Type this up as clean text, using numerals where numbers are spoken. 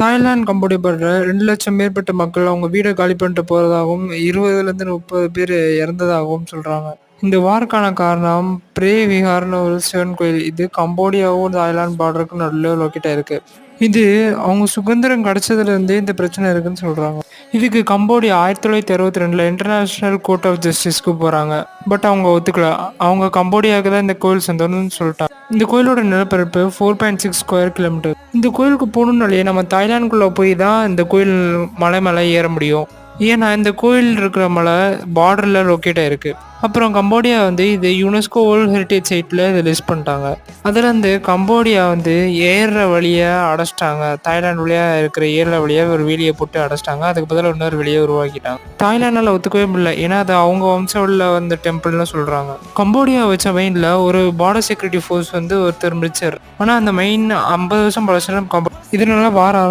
Thailand, Cambodia படுற 2,00,000 மேற்பட்ட மக்கள் அவங்க வீட காலி பண்ணிட்டு போறதாகவும், 20லேருந்து 30 பேர் இறந்ததாகவும் சொல்றாங்க. இந்த வாருக்கான காரணம் பிரே விஹார்னு ஒரு சிவன் கோயில். இது கம்போடியாவும், தாய்லாந்து பார்டருக்கும் நடுவுல லொக்கேட் ஆயிருக்கு. இது அவங்க சுதந்திரம் கிடைச்சதுலேருந்தே இந்த பிரச்சனை இருக்குன்னு சொல்றாங்க. இதுக்கு கம்போடியா 1962ல இன்டர்நேஷனல் கோர்ட் ஆஃப் ஜஸ்டிஸ்க்கு போறாங்க. பட் அவங்க ஒத்துக்கல. அவங்க கம்போடியாவுக்கு தான் இந்த கோயில் சொந்தம்னு சொல்லிட்டாங்க. இந்த கோயிலோட நிலப்பரப்பு 4.6 ஸ்கொயர் கிலோமீட்டர். இந்த கோயிலுக்கு போகணும்னாலே நம்ம தாய்லாந்துக்குள்ள போய் தான் இந்த கோயில் மலை மேலே ஏற முடியும். ஏன்னா இந்த கோயில் இருக்கிற மலை பார்டரில் லொக்கேட் ஆயிருக்கு. அப்புறம் கம்போடியா இது யுனெஸ்கோ வேர்ல்ட் ஹெரிட்டேஜ் சைட்டில் இதை லிஸ்ட் பண்ணிட்டாங்க. அதுலேருந்து கம்போடியா ஏறுற வழியை அடைச்சிட்டாங்க. தாய்லாந்து வழியாக இருக்கிற ஏறுற வழியாக ஒரு வேலியை போட்டு அடைச்சிட்டாங்க. அதுக்கு பதிலாக இன்னொரு வெளியே உருவாக்கிட்டாங்க. தாய்லாண்டால் ஒத்துக்கவே முடியல. ஏன்னா அது அவங்க வம்சாவளியில் வந்த டெம்பிள்னு சொல்கிறாங்க. கம்போடியா வச்ச மெயினில் ஒரு பார்டர் செக்யூரிட்டி ஃபோர்ஸ் ஒருத்தர் மிச்சர். ஆனால் அந்த மெயின் 50 வருஷம் பழசம் இதனால வார